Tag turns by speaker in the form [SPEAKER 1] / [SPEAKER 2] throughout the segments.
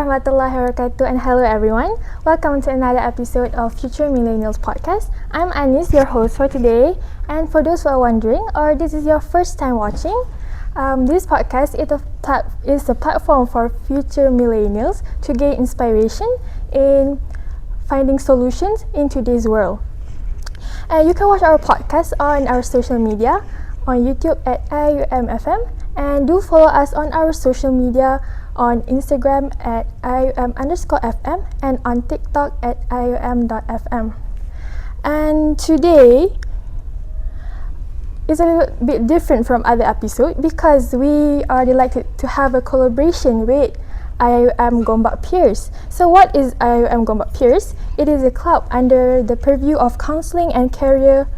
[SPEAKER 1] warahmatullahi wabarakatuh, and hello everyone. Welcome to another episode of Future Millennials Podcast. I'm Anis, your host for today. And for those who are wondering, or this is your first time watching, this podcast is a platform for future millennials to gain inspiration in finding solutions in today's world. You can watch our podcast on our social media, on YouTube at IUMFM, and do follow us on our social media on Instagram at IUM_FM and on TikTok at IUM.FM. And today is a little bit different from other episodes because we are delighted to have a collaboration with IUM Gombak Peers. So what is IUM Gombak Peers? It is a club under the purview of Counseling and Career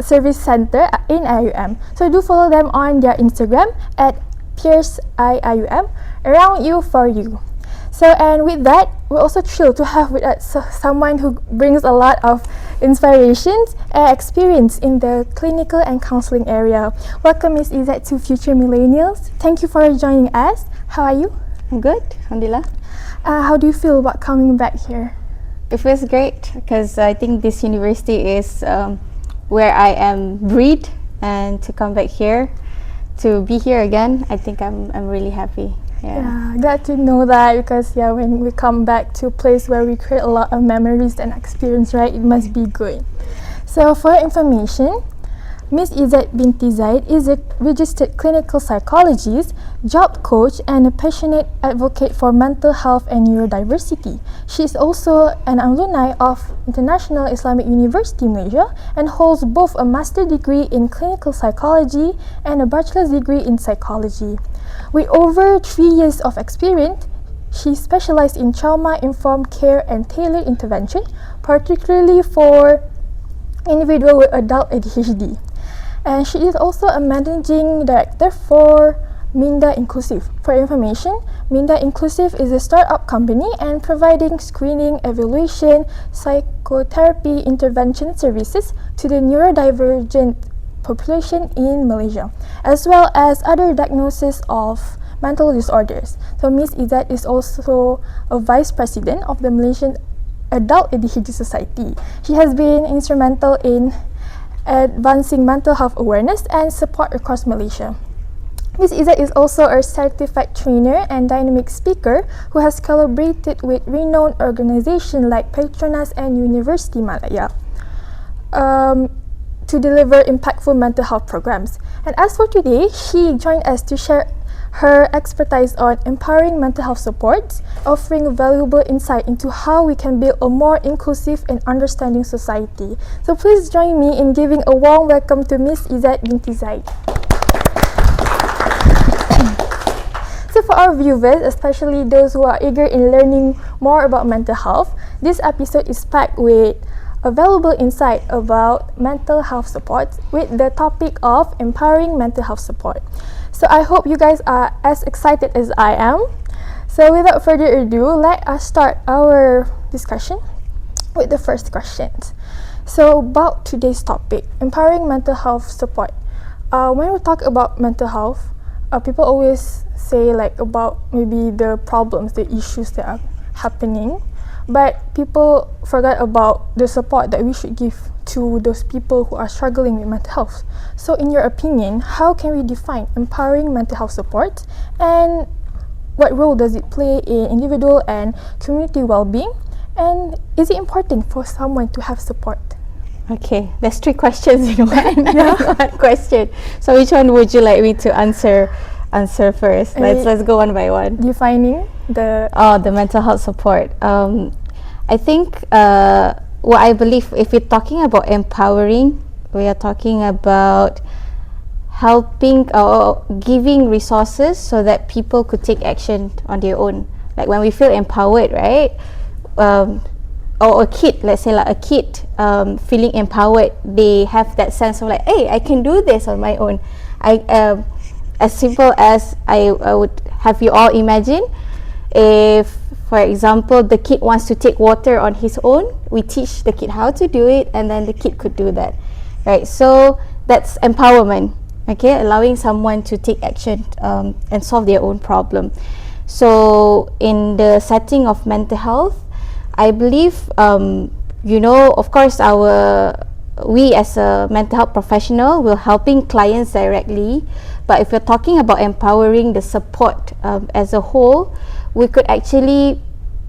[SPEAKER 1] Service Center in IUM. So do follow them on their Instagram at PeersIUM, around you for you. So, and with that, we're also thrilled to have with us someone who brings a lot of inspirations and experience in the clinical and counseling area. Welcome, Ms. Izzat, to Future Millennials. Thank you for joining us. How are you?
[SPEAKER 2] I'm good, alhamdulillah.
[SPEAKER 1] How do you feel about coming back here?
[SPEAKER 2] It feels great because I think this university is where I am bred, and to come back here, to be here again, I think I'm really happy.
[SPEAKER 1] Yeah, glad to know that because when we come back to a place where we create a lot of memories and experience, right, it must be good. So for your information, Ms. Izzat binti Zaid is a registered clinical psychologist, job coach, and a passionate advocate for mental health and neurodiversity. She is also an alumni of International Islamic University Malaysia and holds both a master's degree in clinical psychology and a bachelor's degree in psychology. With over 3 years of experience, she specialized in trauma-informed care and tailored intervention, particularly for individuals with adult ADHD. And she is also a managing director for Minda Inclusive. For information, Minda Inclusive is a startup company and providing screening, evaluation, psychotherapy intervention services to the neurodivergent population in Malaysia, as well as other diagnoses of mental disorders. So Ms. Izzat is also a vice president of the Malaysian Adult ADHD Society. She has been instrumental in advancing mental health awareness and support across Malaysia. Ms. Izzat is also a certified trainer and dynamic speaker who has collaborated with renowned organizations like Petronas and University Malaya to deliver impactful mental health programs. And as for today, she joined us to share her expertise on empowering mental health supports, offering valuable insight into how we can build a more inclusive and understanding society. So please join me in giving a warm welcome to Ms. Izzat binti Zaid. So for our viewers, especially those who are eager in learning more about mental health, this episode is packed with a valuable insight about mental health support with the topic of empowering mental health support. So I hope you guys are as excited as I am. So without further ado, let us start our discussion with the first questions. So about today's topic, empowering mental health support. When we talk about mental health, people always say about maybe the problems, the issues that are happening, but people forget about the support that we should give to those people who are struggling with mental health. So in your opinion, how can we define empowering mental health support, and what role does it play in individual and community well-being, and is it important for someone to have support?
[SPEAKER 2] Okay, there's 3 questions in one. One question. So which one would you like me to answer first? Let's go one by one.
[SPEAKER 1] Defining the
[SPEAKER 2] mental health support. I think what I believe, if we're talking about empowering, we are talking about helping or giving resources so that people could take action on their own. Like when we feel empowered, right? Or a kid, let's say a kid feeling empowered, they have that sense of hey, I can do this on my own. As simple as I would have you all imagine, if, for example, the kid wants to take water on his own, we teach the kid how to do it, and then the kid could do that, right? So that's empowerment. okay, allowing someone to take action and solve their own problem. So in the setting of mental health, I believe of course we as a mental health professional will helping clients directly, but if you're talking about empowering the support as a whole, we could actually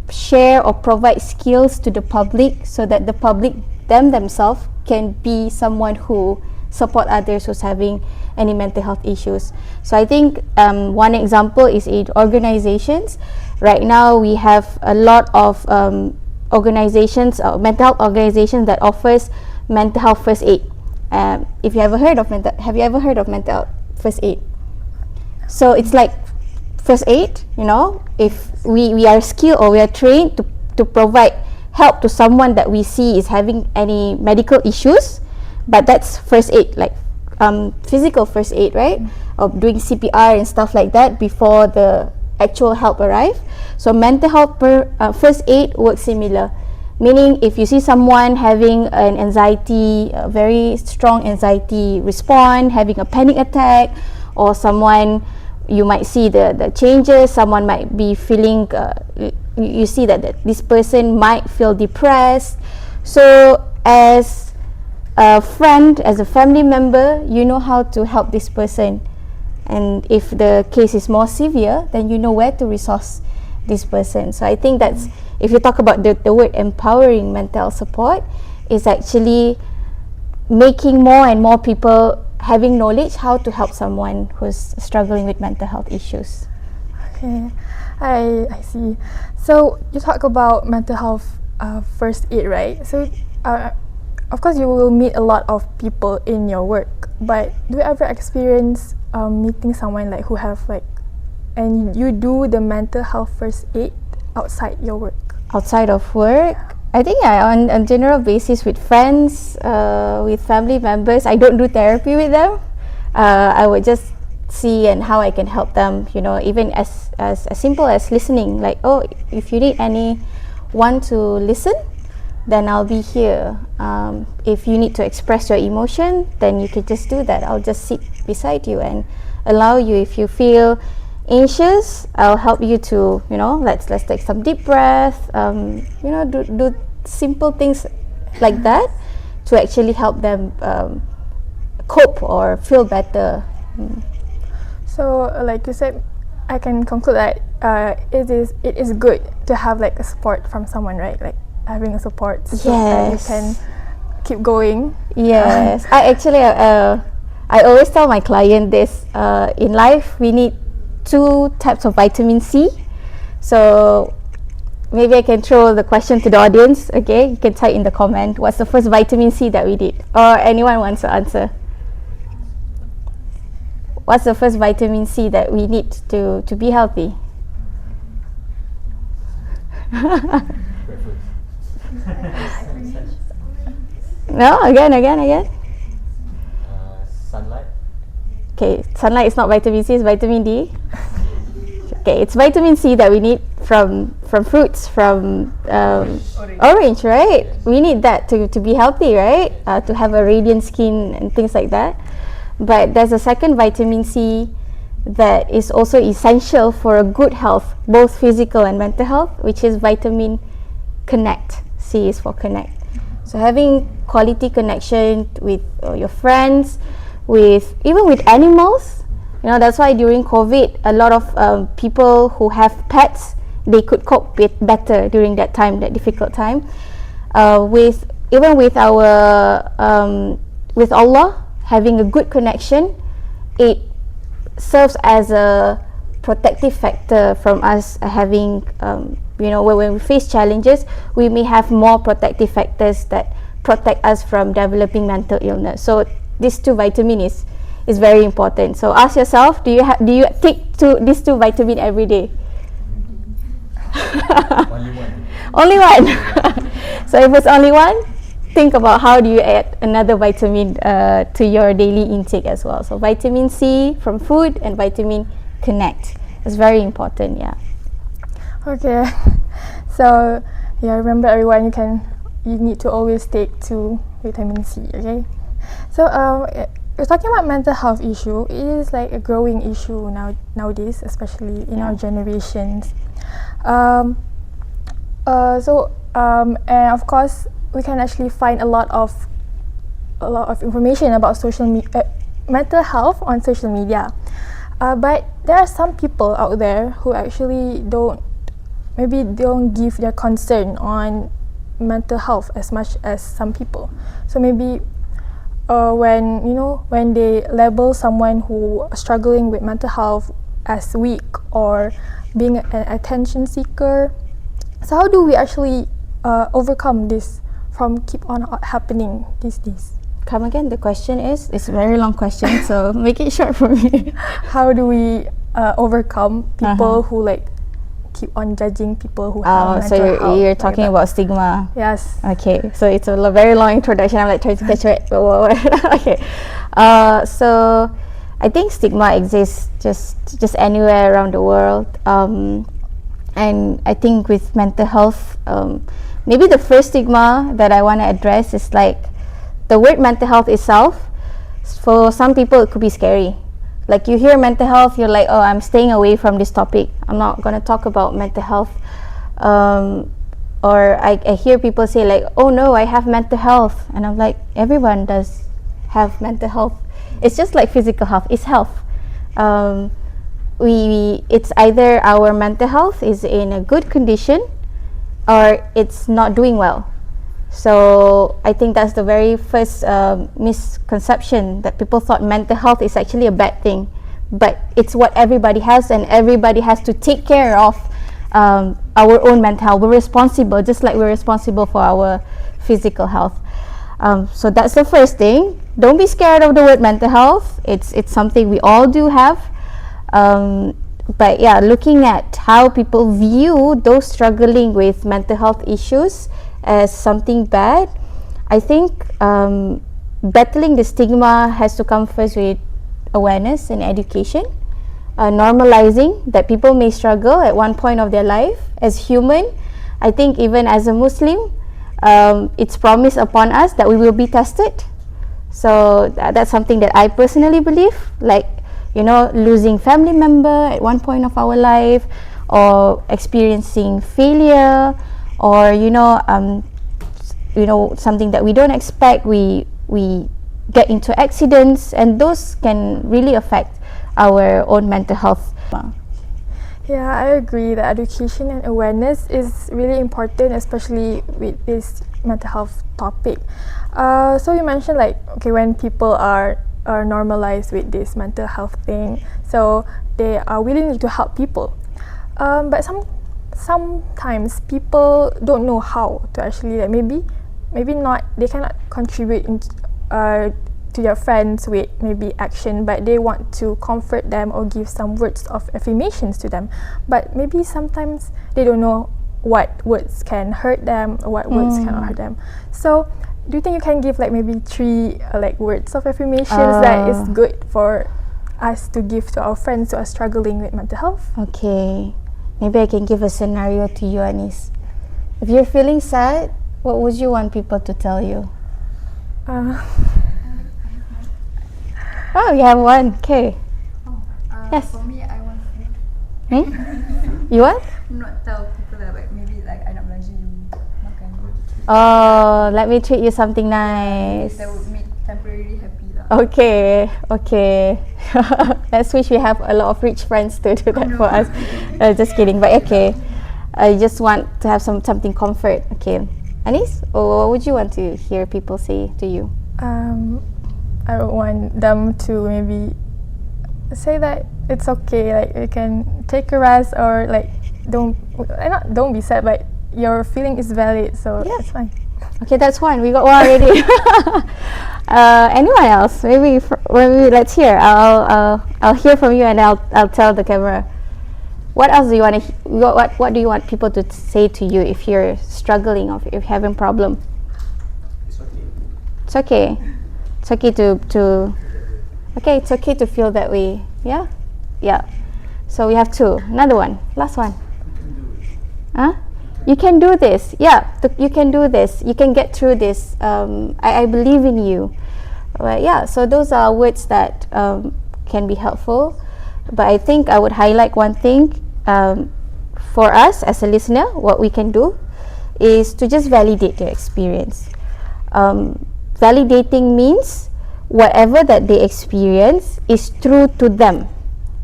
[SPEAKER 2] share or provide skills to the public so that the public themselves can be someone who support others who's having any mental health issues. So I think one example is in organizations. Right now we have a lot of organizations, mental health organizations that offers mental health first aid. If you ever heard of have you ever heard of mental health first aid? So it's like first aid, if we are skilled or we are trained to provide help to someone that we see is having any medical issues, but that's first aid, like physical first aid, right? Of doing CPR and stuff like that before the actual help arrive. So mental health first aid works similar, meaning if you see someone having an anxiety, a very strong anxiety response, having a panic attack, or someone you might see the changes, someone might be feeling you see that this person might feel depressed. So as a friend, as a family member, you know how to help this person, and if the case is more severe, then you know where to resource this person. So I think that's, if you talk about the word empowering mental support, is actually making more and more people having knowledge how to help someone who's struggling with mental health issues.
[SPEAKER 1] Okay, I see. So you talk about mental health first aid, right? So of course you will meet a lot of people in your work, but do you ever experience meeting someone like who have like, and you do the mental health first aid outside your work?
[SPEAKER 2] Outside of work, I think on a general basis with friends, with family members, I don't do therapy with them. I would just see and how I can help them, even as simple as listening, like, oh, if you need anyone to listen, then I'll be here. If you need to express your emotion, then you can just do that. I'll just sit beside you and allow you. If you feel anxious, I'll help you to, let's take some deep breath, do simple things like that to actually help them cope or feel better.
[SPEAKER 1] So like you said, I can conclude that it is good to have like a support from someone, right? Like having a support so that you can keep going.
[SPEAKER 2] Yes. I always tell my client this, in life we need 2 types of vitamin C. So maybe I can throw the question to the audience. Okay, you can type in the comment, what's the first vitamin C that we need, or anyone wants to answer. What's the first vitamin C that we need to be healthy? No, again.
[SPEAKER 3] Sunlight.
[SPEAKER 2] Okay, sunlight is not vitamin C, it's vitamin D. Okay, it's vitamin C that we need from fruits, from orange, right? We need that to be healthy, right? To have a radiant skin and things like that. But there's a second vitamin C that is also essential for a good health, both physical and mental health, which is vitamin Connect. C is for connect. So having quality connection with your friends, even with animals. That's why during COVID, a lot of people who have pets, they could cope better during that time, that difficult time. With Allah, having a good connection, it serves as a protective factor from us having, when we face challenges, we may have more protective factors that protect us from developing mental illness. So these 2 vitamins is very important. So ask yourself, do you take these 2 vitamins every day?
[SPEAKER 3] Only one.
[SPEAKER 2] Only one. So if it's only one, think about how do you add another vitamin to your daily intake as well. So vitamin C from food and vitamin Connect is very important. Yeah.
[SPEAKER 1] Okay. So yeah, remember everyone, you need to always take 2 vitamin C. Okay. So we're talking about mental health issue. It is like a growing issue nowadays, especially in our generations. And of course, we can actually find a lot of information about mental health on social media. But there are some people out there who actually don't give their concern on mental health as much as some people. So maybe when they label someone who is struggling with mental health as weak or being an attention seeker, so how do we actually overcome this from keep on happening these days?
[SPEAKER 2] Come again, the question is, it's a very long question, so make it short for me.
[SPEAKER 1] How do we overcome people who like keep on judging people who have mental health?
[SPEAKER 2] So you're talking about stigma.
[SPEAKER 1] Yes.
[SPEAKER 2] Okay, so it's a very long introduction. I'm like trying to catch it. Okay. So I think stigma exists just anywhere around the world. And I think with mental health, maybe the first stigma that I want to address is like the word mental health itself. For some people, it could be scary. Like you hear mental health, you're like, oh, I'm staying away from this topic. I'm not going to talk about mental health. Or I hear people say like, oh no, I have mental health. And I'm like, everyone does have mental health. It's just like physical health. It's health. It's either our mental health is in a good condition or it's not doing well. So I think that's the very first misconception, that people thought mental health is actually a bad thing, but it's what everybody has, and everybody has to take care of our own mental health. We're responsible, just like we're responsible for our physical health. So that's the first thing. Don't be scared of the word mental health. It's something we all do have. But yeah, looking at how people view those struggling with mental health issues as something bad, I think battling the stigma has to come first with awareness and education, normalizing that people may struggle at one point of their life. As human, I think even as a Muslim, it's promised upon us that we will be tested. So that's something that I personally believe, like, you know, losing family member at one point of our life, or experiencing failure, or something that we don't expect, we get into accidents, and those can really affect our own mental health.
[SPEAKER 1] Yeah, I agree that education and awareness is really important, especially with this mental health topic. So you mentioned like, okay, when people are normalized with this mental health thing, so they are willing to help people. But sometimes people don't know how to actually, like, maybe not, they cannot contribute to their friends with maybe action, but they want to comfort them or give some words of affirmations to them, but maybe sometimes they don't know what words can hurt them or what words cannot hurt them. So do you think you can give like maybe 3 like words of affirmations that is good for us to give to our friends who are struggling with mental health?
[SPEAKER 2] Okay, maybe I can give a scenario to you, Anis. If you're feeling sad, what would you want people to tell you? Oh, you have one. Okay. Yes.
[SPEAKER 3] For me, I want food.
[SPEAKER 2] You what?
[SPEAKER 3] Not tell people that, like, maybe like I nak belanja you makan.
[SPEAKER 2] Oh, let me treat you something nice.
[SPEAKER 3] That would make temporarily happy lah.
[SPEAKER 2] Okay. Let's wish we have a lot of rich friends to do that for us. Just kidding, but okay. I just want to have something comfort. Okay. Anis, what would you want to hear people say to you?
[SPEAKER 1] I would want them to maybe say that it's okay, like you can take a rest, or like don't be sad, but your feeling is valid, so
[SPEAKER 2] Yeah.
[SPEAKER 1] it's fine.
[SPEAKER 2] Okay, that's one. We got one already. Anyone else? Maybe let's hear. I'll hear from you, and I'll tell the camera. What else do you want to? What do you want people to say to you if you're struggling or if you're having problem? It's okay. It's okay to. Okay, it's okay to feel that way. Yeah. So we have 2. Another one. Last one. Huh? You can do this. Yeah, you can do this. You can get through this. I believe in you. But yeah, so those are words that can be helpful. But I think I would highlight one thing for us as a listener. What we can do is to just validate their experience. Validating means whatever that they experience is true to them.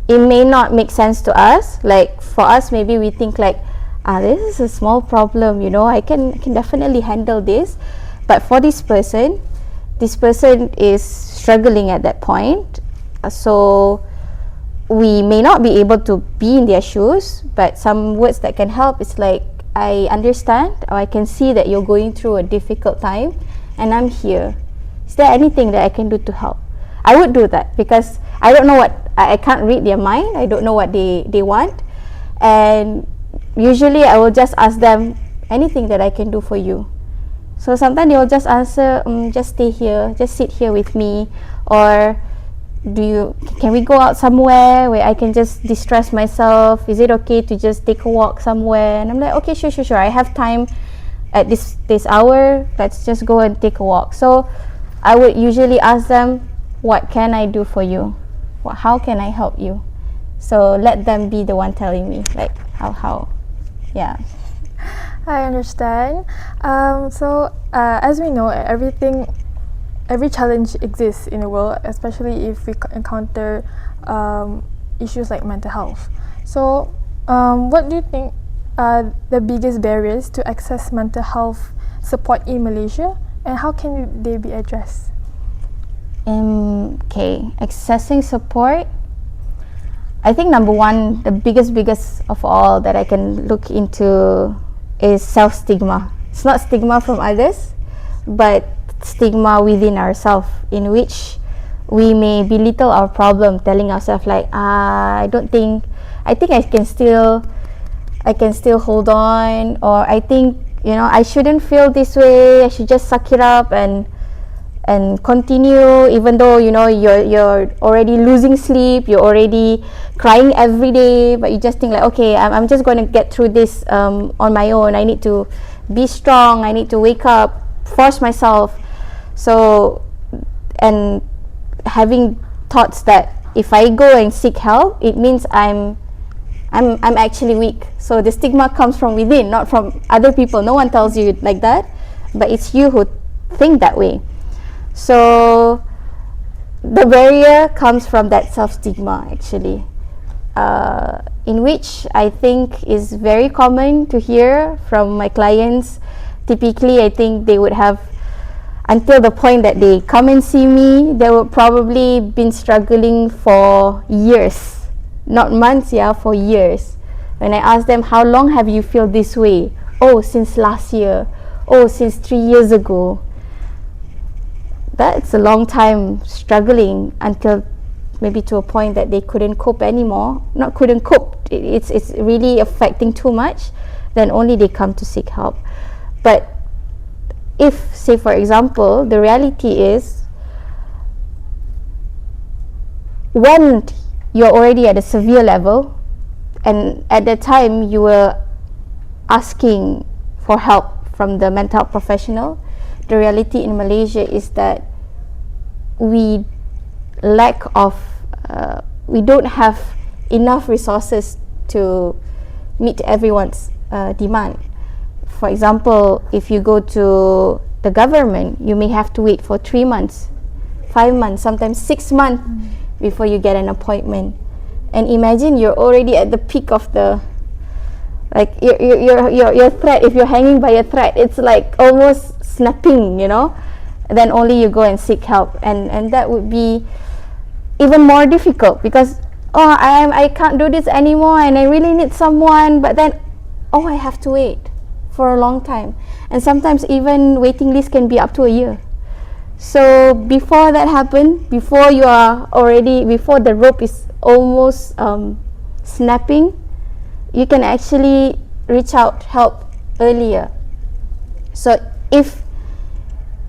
[SPEAKER 2] It may not make sense to us. Like for us, maybe we think like, this is a small problem, I can definitely handle this. But for this person is struggling at that point. So we may not be able to be in their shoes, but some words that can help is like, I understand, or I can see that you're going through a difficult time and I'm here. Is there anything that I can do to help? I would do that because I don't know what, I can't read their mind. I don't know what they want. And usually I will just ask them, anything that I can do for you. So sometimes they will just answer, just stay here, just sit here with me, or can we go out somewhere where I can just distress myself? Is it okay to just take a walk somewhere? And I'm like, okay, sure. I have time at this hour. Let's just go and take a walk. So I would usually ask them, what can I do for you? How can I help you? So let them be the one telling me, like how. Yeah.
[SPEAKER 1] I understand. So as we know, every challenge exists in the world, especially if we encounter issues like mental health. So what do you think are the biggest barriers to access mental health support in Malaysia, and how can they be addressed?
[SPEAKER 2] Okay, accessing support. I think number one, the biggest of all that I can look into is self-stigma. It's not stigma from others, but stigma within ourselves, in which we may belittle our problem, telling ourselves like, I think I can still hold on, or I think I shouldn't feel this way. I should just suck it up and continue, even though you're already losing sleep, you're already crying every day, but you just think like, okay, I'm just going to get through this on my own. I need to be strong. I need to wake up, force myself. So, and having thoughts that if I go and seek help, it means I'm actually weak. So the stigma comes from within, not from other people. No one tells you like that, but it's you who think that way. So the barrier comes from that self-stigma, actually, in which I think is very common to hear from my clients. Typically, I think they would have, until the point that they come and see me, they would probably been struggling for years, not months, for years. When I ask them, how long have you feel this way? Oh, since last year. Oh, since 3 years ago. That's a long time struggling, until maybe to a point that they couldn't cope anymore. Not couldn't cope, it's really affecting too much, then only they come to seek help. But if, say for example, the reality is when you're already at a severe level, and at that time you were asking for help from the mental health professional, the reality in Malaysia is that we don't have enough resources to meet everyone's demand. For example, if you go to the government, you may have to wait for 3 months, 5 months, sometimes 6 months before you get an appointment. And imagine you're already at the peak of the, like your thread. If you're hanging by a thread, it's like almost snapping, then only you go and seek help, and that would be even more difficult, because I can't do this anymore and I really need someone, but then I have to wait for a long time, and sometimes even waiting list can be up to a year. So before that happen, before the rope is almost snapping, you can actually reach out help earlier. So if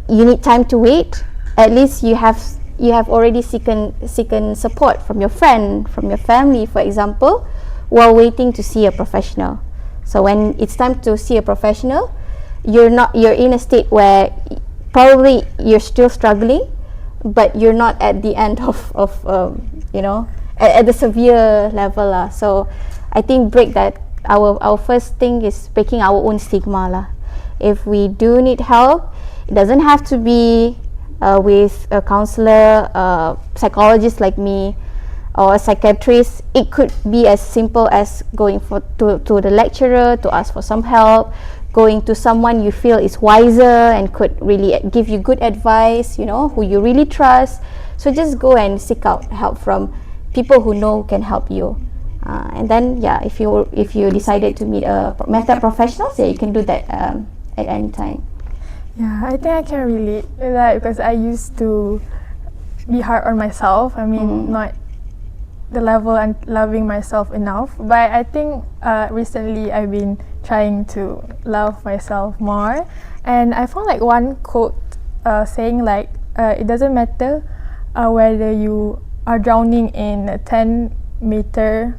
[SPEAKER 2] you need time to wait, at least you have already seeken support from your friend, from your family, for example, while waiting to see a professional. So when it's time to see a professional, you're in a state where probably you're still struggling, but you're not at the end of at the severe level lah. So I think break that. Our first thing is breaking our own stigma lah. If we do need help, it doesn't have to be with a counselor, psychologist like me, or a psychiatrist. It could be as simple as going to the lecturer to ask for some help, going to someone you feel is wiser and could really give you good advice, who you really trust. So just go and seek out help from people who know can help you. And then if you decided to meet a mental professional, you can do that at any time.
[SPEAKER 1] Yeah, I think I can relate with that because I used to be hard on myself. I mean, not the level and loving myself enough. But I think recently I've been trying to love myself more. And I found like one quote saying like, it doesn't matter whether you are drowning in a 10-meter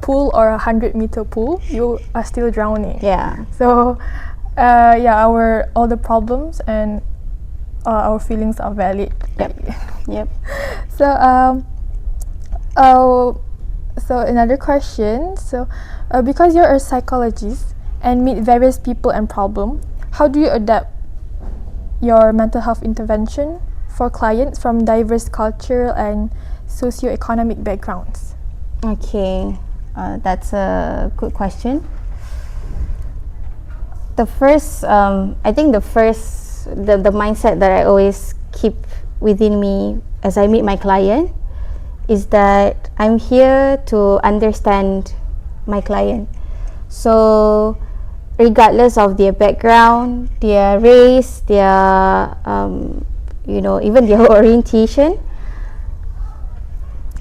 [SPEAKER 1] pool or a 100-meter pool, you are still drowning.
[SPEAKER 2] Yeah.
[SPEAKER 1] So all the problems and our feelings are valid.
[SPEAKER 2] Yep.
[SPEAKER 1] So another question. So because you're a psychologist and meet various people and problems, how do you adapt your mental health intervention for clients from diverse cultural and socio-economic backgrounds?
[SPEAKER 2] Okay, that's a good question. The mindset that I always keep within me as I meet my client is that I'm here to understand my client. So regardless of their background, their race, their even their orientation,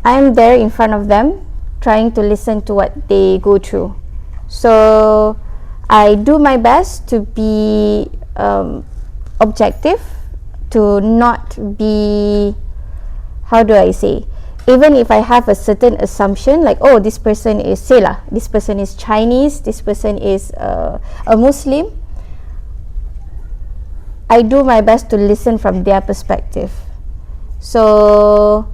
[SPEAKER 2] I'm there in front of them trying to listen to what they go through. So I do my best to be objective, to not be, how do I say, even if I have a certain assumption like, oh, this person is Chinese, this person is a Muslim, I do my best to listen from their perspective. So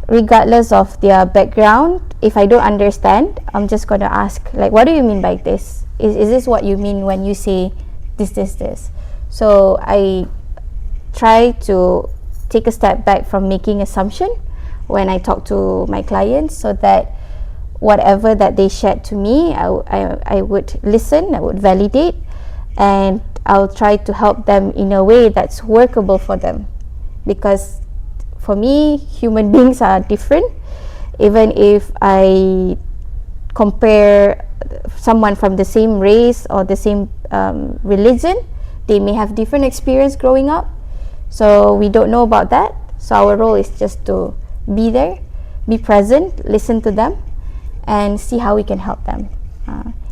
[SPEAKER 2] regardless of their background, if I don't understand, I'm just going to ask, like, what do you mean by this? Is this what you mean when you say this? So I try to take a step back from making assumption when I talk to my clients, so that whatever that they shared to me, I would listen, I would validate, and I'll try to help them in a way that's workable for them. Because for me, human beings are different. Even if I compare someone from the same race or the same religion, they may have different experience growing up. So we don't know about that. So our role is just to be there, be present, listen to them, and see how we can help them.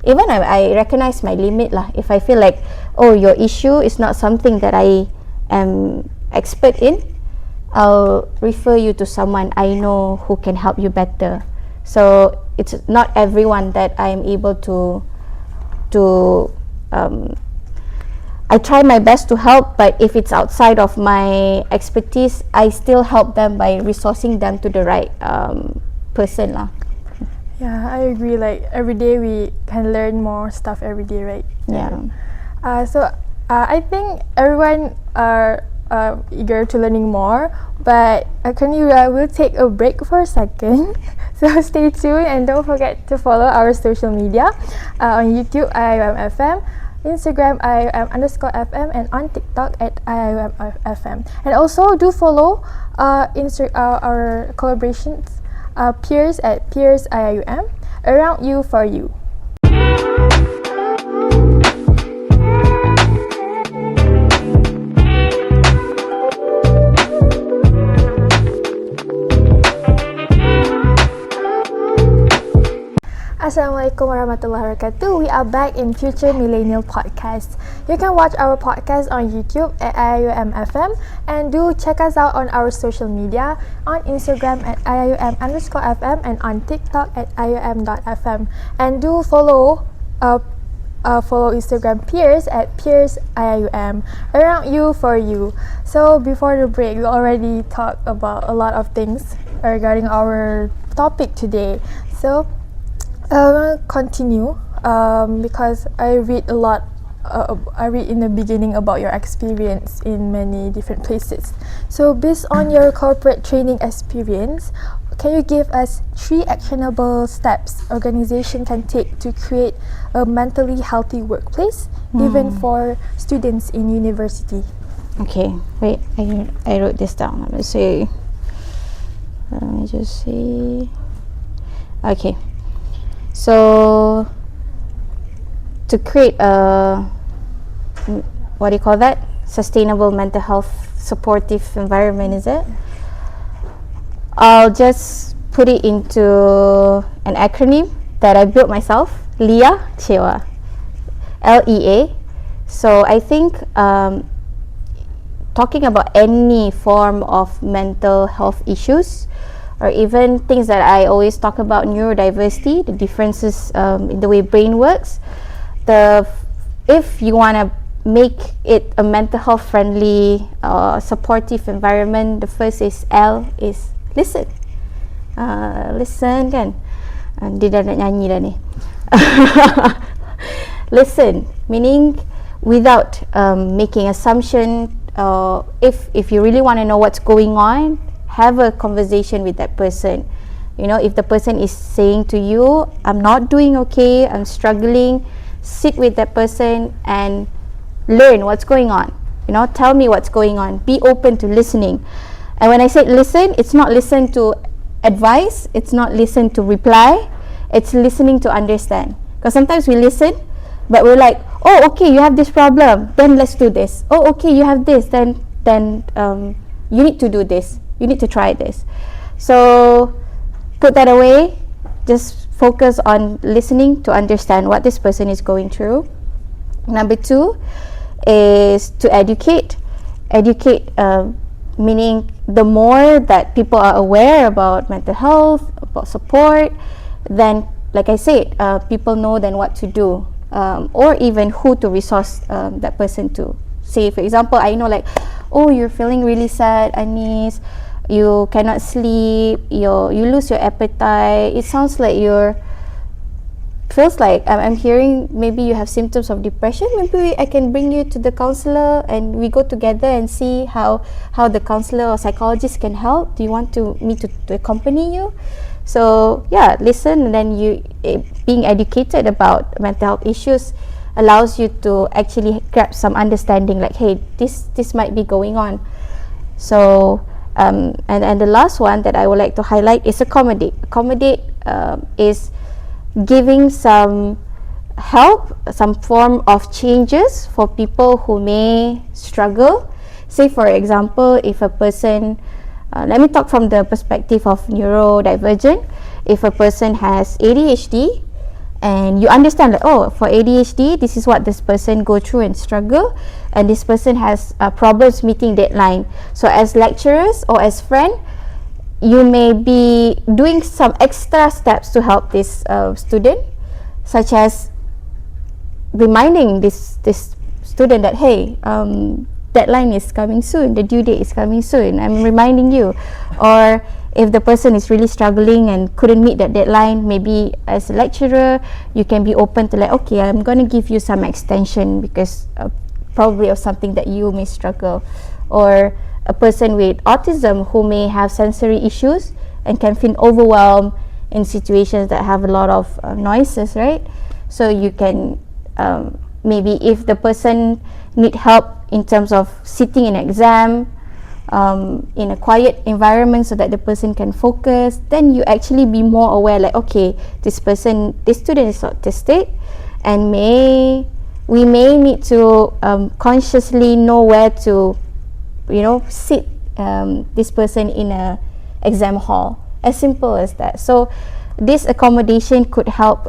[SPEAKER 2] Even I recognize my limit lah. If I feel like, oh, your issue is not something that I am expert in, I'll refer you to someone I know who can help you better. So it's not everyone that I'm able to I try my best to help, but if it's outside of my expertise, I still help them by resourcing them to the right person lah.
[SPEAKER 1] Yeah, I agree. Like every day we can learn more stuff every day, right?
[SPEAKER 2] Yeah.
[SPEAKER 1] So I think everyone are eager to learning more, but we'll take a break for a second. So stay tuned and don't forget to follow our social media on YouTube IIUMFM, Instagram IIUM_FM, and on TikTok at IIUMFM. And also do follow our collaborations, peers at Peers IIUM, around you for you. Assalamualaikum warahmatullahi wabarakatuh. We are back in Future Millennial Podcast. You can watch our podcast on YouTube at IIUMFM, and do check us out on our social media on Instagram at IIUM_FM and on TikTok at IIUM.FM. And do follow follow Instagram peers at peersium. Around you for you. So before the break, we already talked about a lot of things regarding our topic today. So I will continue because I read a lot. I read in the beginning about your experience in many different places. So based on your corporate training experience, can you give us 3 actionable steps organization can take to create a mentally healthy workplace, even for students in university?
[SPEAKER 2] Okay, wait, I wrote this down. Let me see. Let me just see. Okay, so to create a, what do you call that? Sustainable mental health supportive environment, is it? I'll just put it into an acronym that I built myself, LEA, Chewa, LEA. So I think talking about any form of mental health issues, or even things that I always talk about, neurodiversity, the differences in the way brain works. If you want to make it a mental health friendly, supportive environment, the first is L is listen. Listen kan. Dia dah nak nyanyi dah ni. Listen, meaning without making assumption. If you really want to know what's going on, have a conversation with that person. You know, if the person is saying to you, I'm not doing okay, I'm struggling, sit with that person and learn what's going on. You know, tell me what's going on. Be open to listening. And when I say listen, it's not listen to advice, it's not listen to reply, it's listening to understand. Because sometimes we listen, but we're like, oh, okay, you have this problem, then let's do this. Oh, okay, you have this, then you need to do this. You need to try this. So put that away. Just focus on listening to understand what this person is going through. Number 2 is to educate. Educate meaning the more that people are aware about mental health, about support, then, like I said, people know then what to do, or even who to resource that person to. Say, for example, I know like, oh, you're feeling really sad, Anis, you cannot sleep, you lose your appetite, it sounds like feels like I'm hearing maybe you have symptoms of depression. Maybe I can bring you to the counselor and we go together and see how the counselor or psychologist can help. Do you want me to accompany you? So yeah, listen, and then being educated about mental health issues allows you to actually grab some understanding, like, hey, this might be going on. So and the last one that I would like to highlight is accommodate. Accommodate is giving some help, some form of changes for people who may struggle. Say, for example, if a person, let me talk from the perspective of neurodivergent. If a person has ADHD and you understand that, oh, for ADHD, this is what this person go through and struggle, and this person has problems meeting deadline. So as lecturers or as friend, you may be doing some extra steps to help this student, such as reminding this student that, hey, deadline is coming soon, the due date is coming soon, I'm reminding you. Or if the person is really struggling and couldn't meet that deadline, maybe as a lecturer, you can be open to like, okay, I'm going to give you some extension because probably of something that you may struggle. Or a person with autism who may have sensory issues and can feel overwhelmed in situations that have a lot of noises, right? So you can maybe, if the person need help in terms of sitting in exam in a quiet environment so that the person can focus, then you actually be more aware, like, okay, this student is autistic, and we may need to consciously know where to sit this person in a exam hall. As simple as that. So this accommodation could help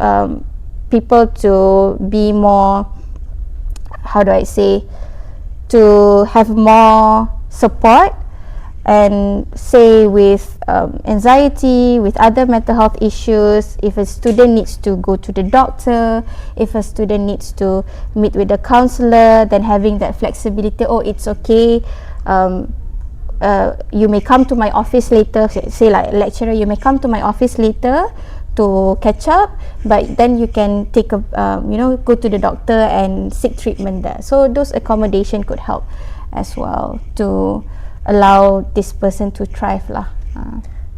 [SPEAKER 2] people to be more, how do I say, to have more support And say with anxiety, with other mental health issues, if a student needs to go to the doctor, if a student needs to meet with a counselor, then having that flexibility, oh, it's okay, you may come to my office later, say like lecturer, you may come to my office later to catch up, but then you can take a go to the doctor and seek treatment there. So those accommodation could help as well to allow this person to thrive lah.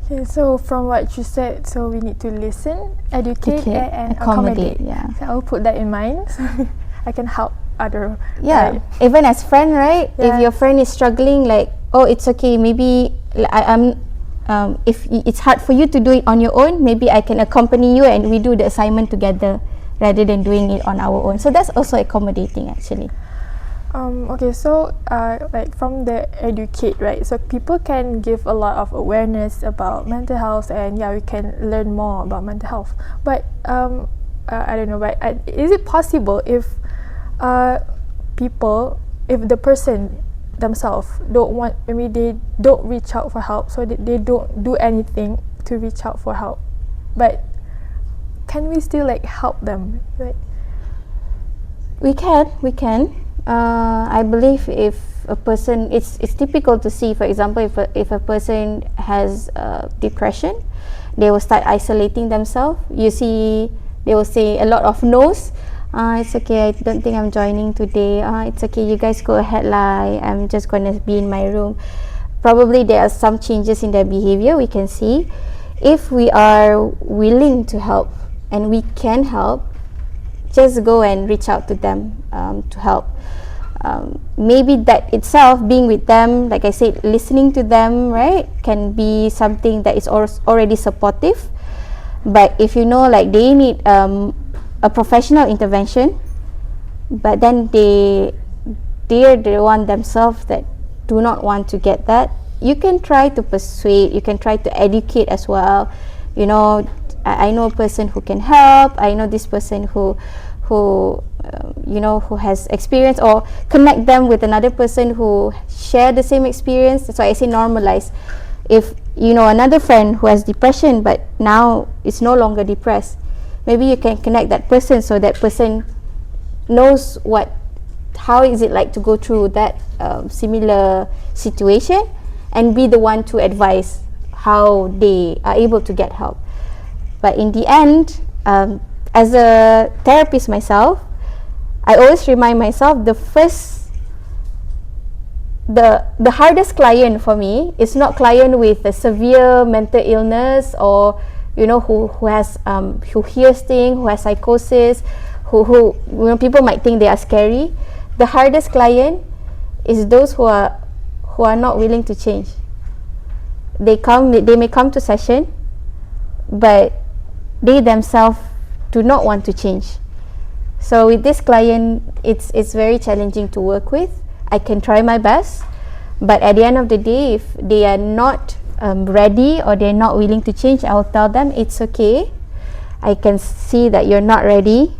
[SPEAKER 1] Okay, so from what you said, so we need to listen, educate, and accommodate.
[SPEAKER 2] Yeah.
[SPEAKER 1] So I'll put that in mind so I can help other.
[SPEAKER 2] Yeah, even as friend, right? If your friend is struggling, like, oh, it's okay, maybe if it's hard for you to do it on your own, maybe I can accompany you and we do the assignment together rather than doing it on our own. So that's also accommodating actually.
[SPEAKER 1] Okay, so like from the educate, right? So people can give a lot of awareness about mental health, and we can learn more about mental health. But I don't know, but is it possible if if the person themselves don't want, maybe they don't reach out for help, so they don't do anything to reach out for help, but can we still like help them? Like,
[SPEAKER 2] we can. I believe if a person, it's typical to see, for example, if a person has depression, they will start isolating themselves. You see, they will say a lot of no's. It's okay, I don't think I'm joining today. It's okay, you guys go ahead lah, I'm just gonna be in my room. Probably there are some changes in their behavior we can see. If we are willing to help and we can help, just go and reach out to them to help. Maybe that itself, being with them, like I said, listening to them, right, can be something that is already supportive. But if you know, like, they need a professional intervention, but then they're the one themselves that do not want to get that, you can try to persuade, you can try to educate as well. You know, I know a person who can help, I know this person who has experience, or connect them with another person who share the same experience. That's why I say normalize. If you know another friend who has depression but now is no longer depressed, maybe you can connect that person so that person knows how is it like to go through that similar situation, and be the one to advise how they are able to get help. But in the end, as a therapist myself, I always remind myself the hardest client for me is not client with a severe mental illness, or who has who hears things, who has psychosis, who people might think they are scary. The hardest client is those who are not willing to change. They may come to session, but they themselves do not want to change. So with this client, it's very challenging to work with. I can try my best, but at the end of the day, if they are not ready or they're not willing to change, I'll tell them it's okay. I can see that you're not ready.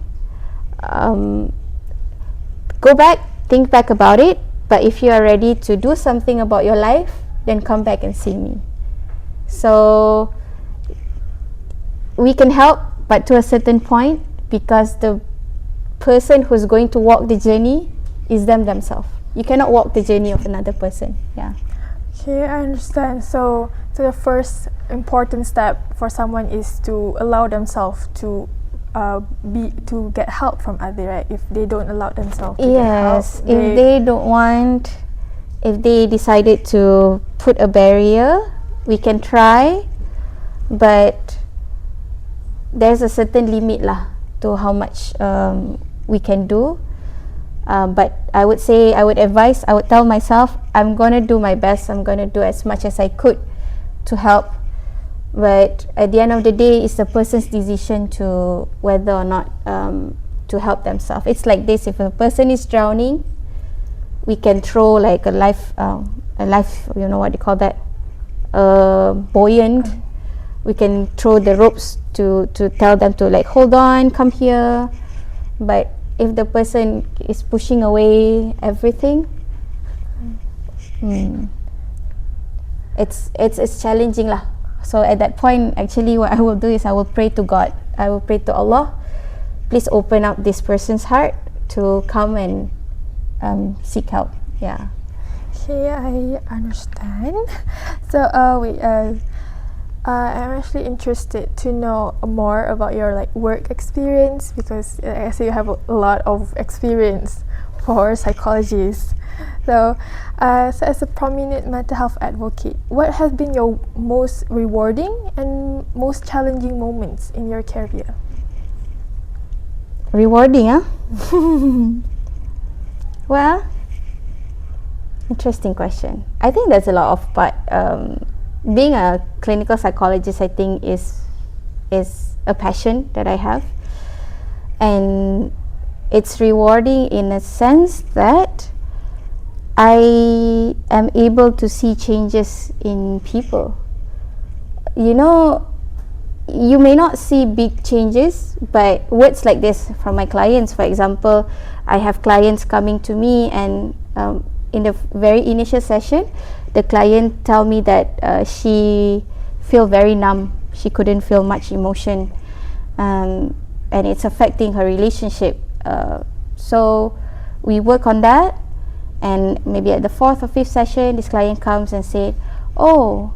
[SPEAKER 2] Go back, think back about it. But if you are ready to do something about your life, then come back and see me. So we can help, but to a certain point, because the person who's going to walk the journey is themselves. You cannot walk the journey of another person. Yeah.
[SPEAKER 1] Okay, I understand. So the first important step for someone is to allow themselves to get help from others, right? If they don't allow themselves to get help,
[SPEAKER 2] if they don't want, if they decided to put a barrier, we can try, but there's a certain limit lah to how much we can do. But I would advise, I would tell myself, I'm gonna do my best, I'm gonna do as much as I could to help. But at the end of the day, it's the person's decision to whether or not to help themselves. It's like this: if a person is drowning, we can throw like a life, you know what you call that, buoyant. We can throw the ropes to tell them to, like, hold on, come here. But if the person is pushing away everything, it's challenging lah. So at that point, actually, what I will do is I will pray to God. I will pray to Allah. Please open up this person's heart to come and seek help. Yeah.
[SPEAKER 1] Okay, I understand. So, I'm actually interested to know more about your work experience, because I see you have a lot of experience for psychologists. So, so as a prominent mental health advocate, what have been your most rewarding and most challenging moments in your career?
[SPEAKER 2] Rewarding, huh? Well, interesting question. I think there's a lot of part. Being a clinical psychologist, I think is a passion that I have, and it's rewarding in a sense that I am able to see changes in people. You know, you may not see big changes, but words like this from my clients, for example, I have clients coming to me, and in the very initial session, the client tell me that she feel very numb. She couldn't feel much emotion, and it's affecting her relationship. So we work on that, and maybe at the 4th or 5th session, this client comes and said, "Oh,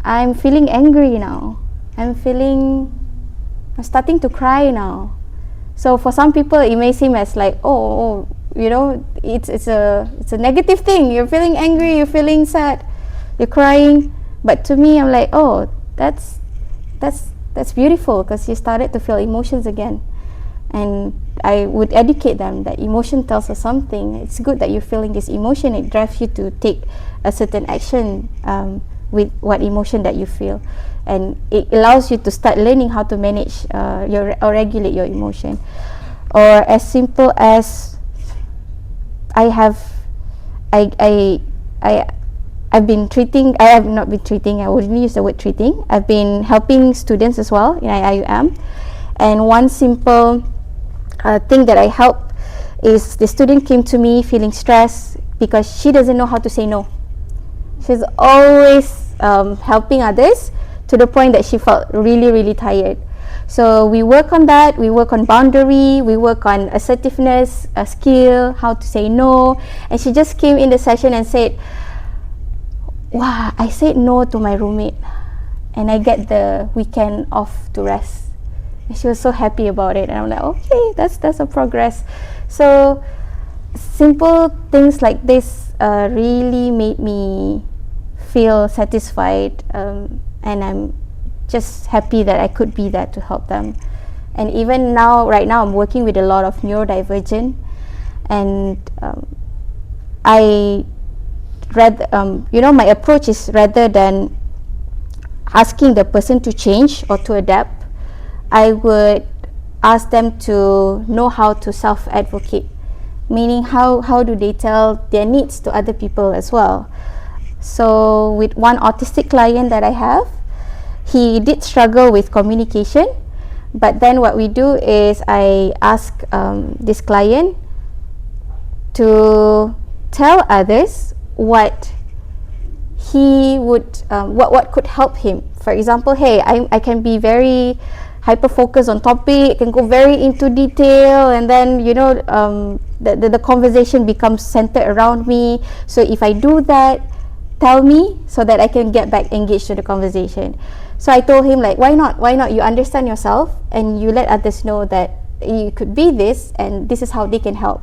[SPEAKER 2] I'm feeling angry now. I'm starting to cry now." So for some people, it may seem as like, oh, you know, it's a negative thing. You're feeling angry, you're feeling sad, you're crying. But to me, I'm like, oh, that's beautiful, because you started to feel emotions again. And I would educate them that emotion tells us something. It's good that you're feeling this emotion. It drives you to take a certain action with what emotion that you feel, and it allows you to start learning how to manage or regulate your emotion. Or as simple as I've been treating. I have not been treating. I wouldn't use the word treating. I've been helping students as well in IUM, and one simple thing that I help is the student came to me feeling stressed because she doesn't know how to say no. She's always helping others to the point that she felt really, really tired. So we work on that. We work on boundary. We work on assertiveness, a skill, how to say no. And she just came in the session and said, "Wow, I said no to my roommate, and I get the weekend off to rest." And she was so happy about it. And I'm like, okay, that's a progress. So simple things like this really made me feel satisfied, and I'm just happy that I could be there to help them. And even now, right now, I'm working with a lot of neurodivergent, and I read, my approach is, rather than asking the person to change or to adapt, I would ask them to know how to self-advocate, meaning how do they tell their needs to other people as well. So with one autistic client that I have, he did struggle with communication, but then what we do is I ask this client to tell others what he would, what could help him. For example, hey, I can be very hyper focused on topic, can go very into detail, and then the conversation becomes centered around me. So if I do that, tell me so that I can get back engaged to the conversation. So I told him, like, why not you understand yourself and you let others know that you could be this and this is how they can help.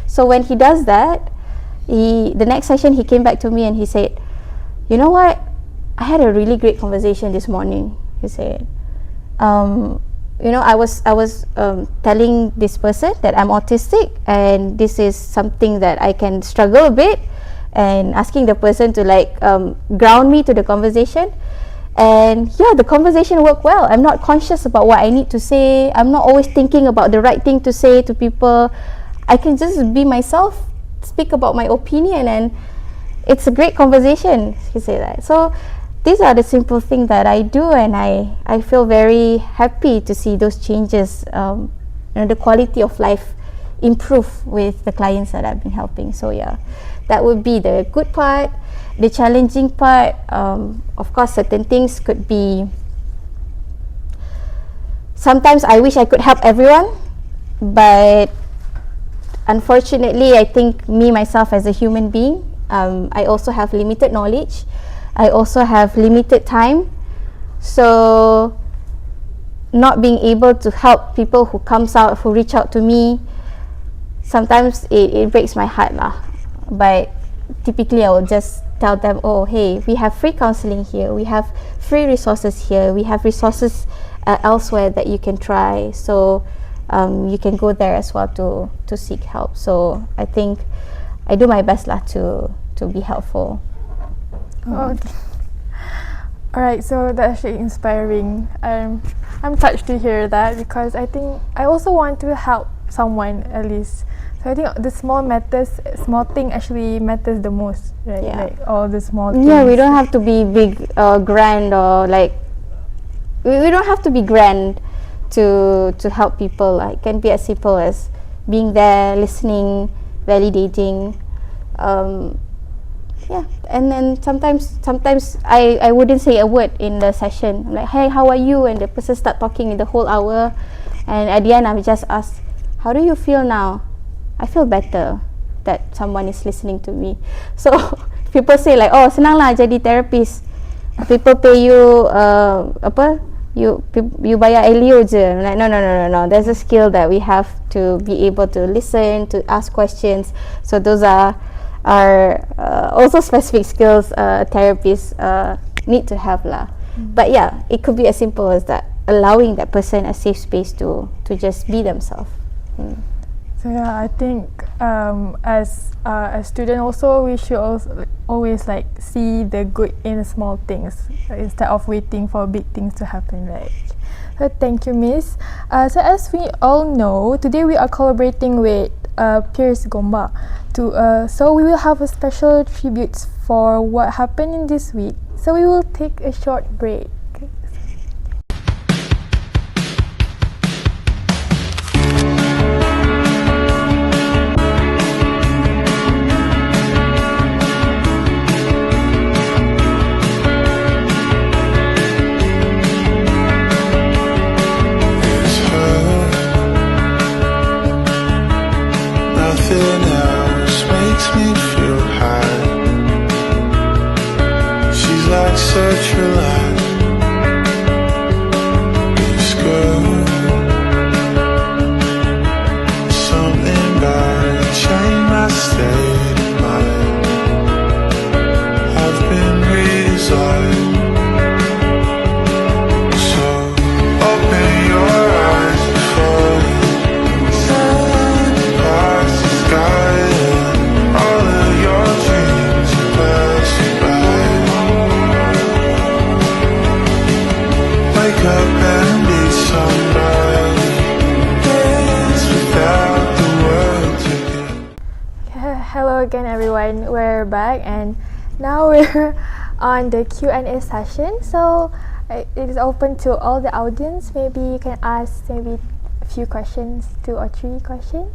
[SPEAKER 2] So when he does that, the next session he came back to me and he said, "You know what, I had a really great conversation this morning." He said, I was telling this person that I'm autistic and this is something that I can struggle a bit, and asking the person to ground me to the conversation. And the conversation worked well. I'm not conscious about what I need to say. I'm not always thinking about the right thing to say to people. I can just be myself, speak about my opinion, and it's a great conversation. He said that. So these are the simple things that I do, and I feel very happy to see those changes, the quality of life improve with the clients that I've been helping. So yeah, that would be the good part. The challenging part, of course, certain things could be, sometimes I wish I could help everyone, but unfortunately, I think me myself as a human being, I also have limited knowledge. I also have limited time. So not being able to help people who reach out to me, sometimes it breaks my heart lah. But typically I will just tell them, oh hey, we have free counseling here, we have free resources here, we have resources elsewhere that you can try. So you can go there as well to seek help. So I think I do my best lah to be helpful.
[SPEAKER 1] Okay. Alright, so that's actually inspiring. I'm touched to hear that, because I think I also want to help someone at least. So I think the small thing actually matters the most, right?
[SPEAKER 2] Yeah.
[SPEAKER 1] Like all the small things.
[SPEAKER 2] Yeah, we don't have to be big, grand, or like we don't have to be grand to help people. Like, it can be as simple as being there, listening, validating. Yeah, and then sometimes I wouldn't say a word in the session. I'm like, hey, how are you? And the person start talking in the whole hour, and at the end I just ask, how do you feel now? I feel better that someone is listening to me. So people say like, oh, senang lah jadi therapist. People pay you you bayar Elio je. I'm like, no. There's a skill that we have to be able to listen, to ask questions. So those are also specific skills therapists need to have lah. But yeah, it could be as simple as that, allowing that person a safe space to just be themselves.
[SPEAKER 1] So yeah, I think as a student also, we should also always like see the good in small things instead of waiting for big things to happen, right? So thank you, Miss. So as we all know, today we are collaborating with Pierce Gomba. So we will have a special tributes for what happened in this week. So we will take a short break.
[SPEAKER 4] Nothing else makes me feel high. She's like such a light. This girl, something about it changed my state of mind. I've been redesigned. So open your eyes before
[SPEAKER 1] Hello again, everyone. We're back, and now we're on the Q&A session. So it is open to all the audience. Maybe you can ask maybe a few questions, 2 or 3 questions.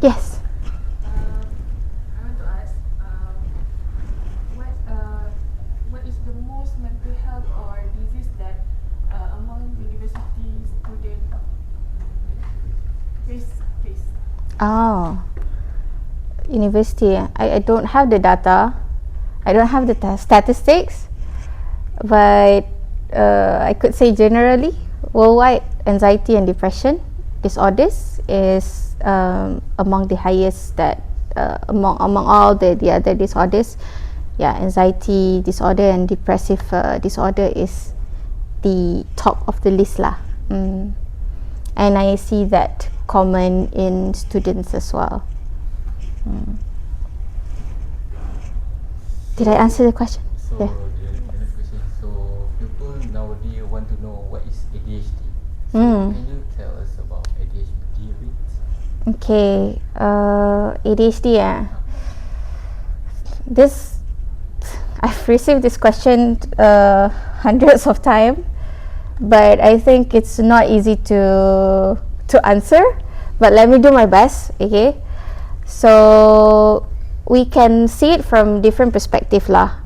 [SPEAKER 2] Yes.
[SPEAKER 3] I want to ask, what is the most mental health or disease that among university students face?
[SPEAKER 2] Oh, university. I don't have the data. I don't have the statistics, but I could say generally, worldwide, anxiety and depression disorders is among the highest that among all the other disorders. Yeah, anxiety disorder and depressive disorder is the top of the list lah. And I see that common in students as well. Did I answer the question?
[SPEAKER 5] So
[SPEAKER 2] Yeah.
[SPEAKER 5] the next question. So people nowadays want to know what is ADHD. So
[SPEAKER 2] Mm.
[SPEAKER 5] can you tell us about ADHD rates?
[SPEAKER 2] Okay, ADHD. I've received this question hundreds of times, but I think it's not easy to answer. But let me do my best. Okay, so we can see it from different perspective lah.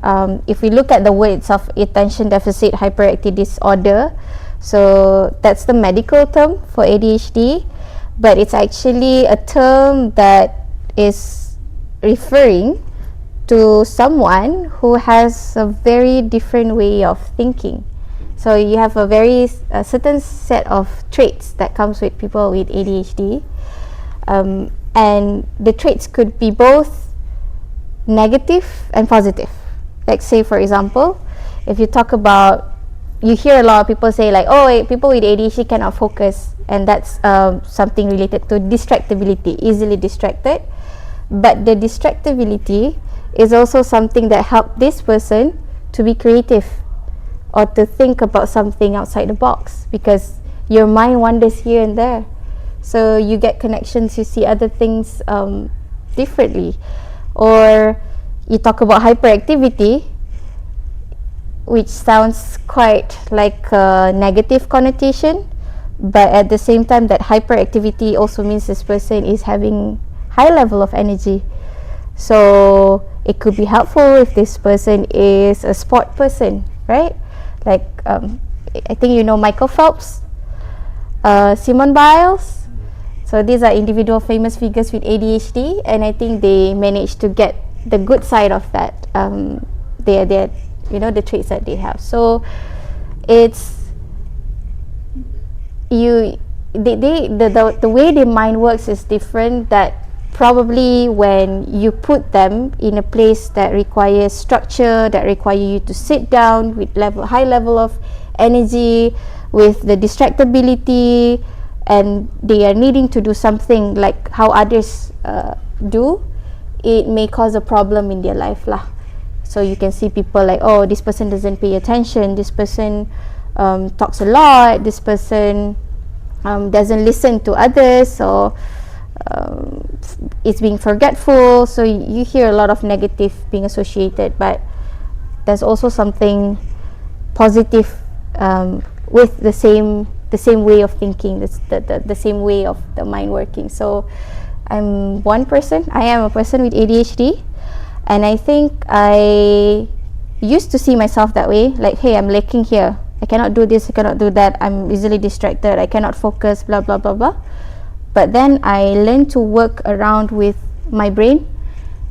[SPEAKER 2] If we look at the words of attention deficit hyperactivity disorder, so that's the medical term for ADHD, but it's actually a term that is referring to someone who has a very different way of thinking. So you have a certain set of traits that comes with people with ADHD, and the traits could be both negative and positive. Like say for example, if you talk about, you hear a lot of people say like, oh, people with ADHD cannot focus, and that's something related to distractibility, easily distracted. But the distractibility is also something that helps this person to be creative or to think about something outside the box, because your mind wanders here and there, so you get connections, you see other things differently. Or you talk about hyperactivity, which sounds quite like a negative connotation, but at the same time that hyperactivity also means this person is having high level of energy. So it could be helpful if this person is a sport person, right? Like I think you know Michael Phelps, Simone Biles. So these are individual famous figures with ADHD, and I think they managed to get the good side of that. They're the traits that they have. So it's the way the mind works is different. That probably when you put them in a place that requires structure, that require you to sit down with high level of energy, with the distractibility, and they are needing to do something like how others do, it may cause a problem in their life lah. So you can see people like, oh, this person doesn't pay attention, this person talks a lot, this person doesn't listen to others, or it's being forgetful. So you hear a lot of negative being associated, but there's also something positive with the same way of thinking, the same way of the mind working. So I am a person with ADHD, and I think I used to see myself that way, like, hey, I'm lacking here, I cannot do this, I cannot do that, I'm easily distracted, I cannot focus, blah blah blah blah. But then I learned to work around with my brain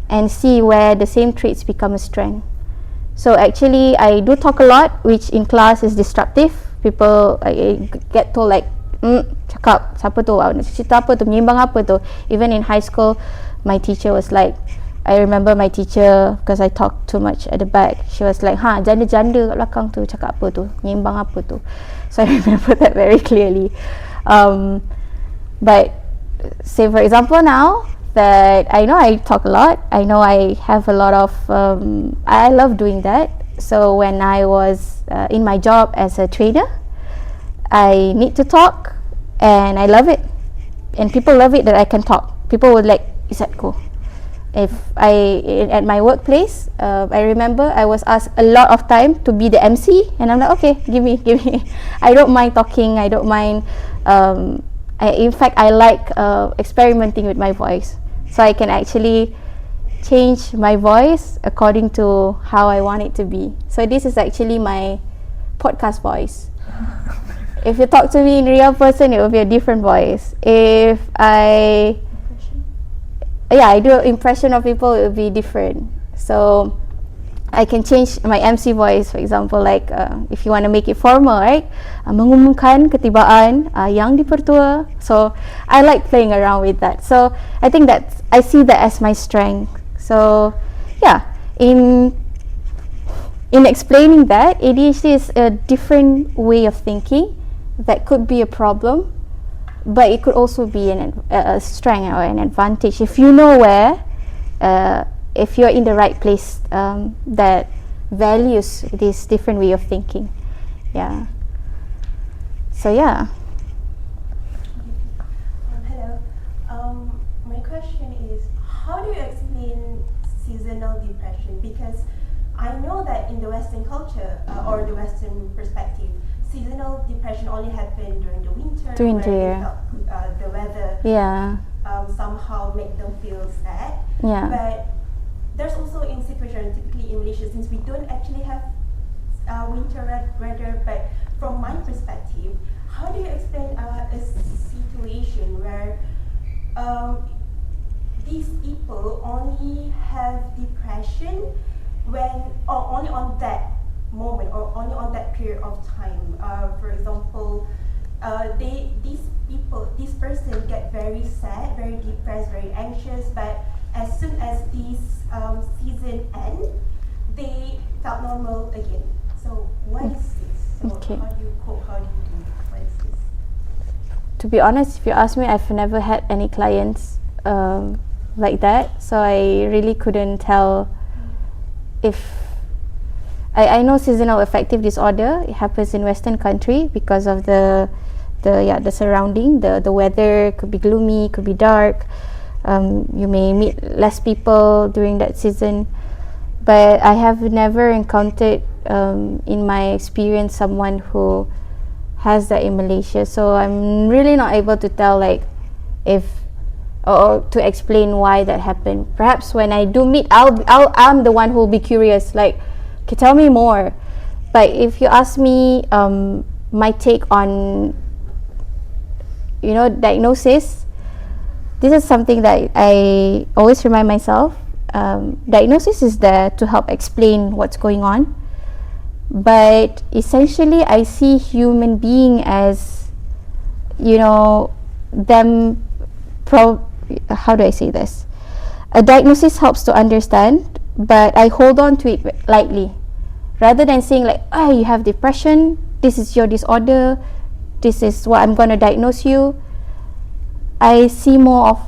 [SPEAKER 2] and see where the same traits become a strength. So actually I do talk a lot, which in class is disruptive. People I get told like, cakap, siapa tu, cerita apa tu, menyimbang apa tu. Even in high school, my teacher was like, I remember my teacher, because I talked too much at the back, she was like, janda-janda kat belakang tu cakap apa tu, menyimbang apa tu. So I remember that very clearly. But say for example now that I know I talk a lot, I know I have a lot of I love doing that. So when I was in my job as a trainer, I need to talk, and I love it, and people love it that I can talk. People would like, Izzat, go. If at my workplace, I remember I was asked a lot of time to be the MC, and I'm like, okay, give me. I don't mind talking, I don't mind. In fact, I like experimenting with my voice, so I can actually change my voice according to how I want it to be. So this is actually my podcast voice. If you talk to me in real person, it will be a different voice. If I do impression of people, it will be different. So I can change my MC voice, for example, like if you want to make it formal, right? Mengumumkan ketibaan yang dipertua. So I like playing around with that. So I think I see that as my strength. So yeah, in explaining that, ADHD is a different way of thinking that could be a problem, but it could also be a strength or an advantage if you know where, if you're in the right place that values this different way of thinking. Yeah. So yeah.
[SPEAKER 6] Hello. My question is, how do you explain seasonal depression? Because I know that in the Western culture or the Western perspective, seasonal depression only happen during the winter,
[SPEAKER 2] During
[SPEAKER 6] where
[SPEAKER 2] the-
[SPEAKER 6] they felt, the weather
[SPEAKER 2] Yeah.
[SPEAKER 6] somehow make them feel sad.
[SPEAKER 2] Yeah.
[SPEAKER 6] But there's also in situation, typically in Malaysia, since we don't actually have winter weather, but from my perspective, how do you explain a situation where these people only have depression when, or only on that moment, or only on that period of time? For example, this person get very sad, very depressed, very anxious, but as soon as this season end, they felt normal again. So what is this? So
[SPEAKER 2] Okay.
[SPEAKER 6] how do you cope? How do you do it? What is this?
[SPEAKER 2] To be honest, if you ask me, I've never had any clients like that, so I really couldn't tell if I know seasonal affective disorder. It happens in Western country because of the surrounding, the weather could be gloomy, could be dark. You may meet less people during that season, but I have never encountered in my experience someone who has that in Malaysia. So I'm really not able to tell like if or to explain why that happened. Perhaps when I do meet, I'm the one who will be curious, like, okay, tell me more. But if you ask me my take on diagnosis, this is something that I always remind myself. Diagnosis is there to help explain what's going on, but essentially I see human being as, them how do I say this? A diagnosis helps to understand, but I hold on to it lightly. Rather than saying like, oh, you have depression, this is your disorder, this is what I'm going to diagnose you, I see more of,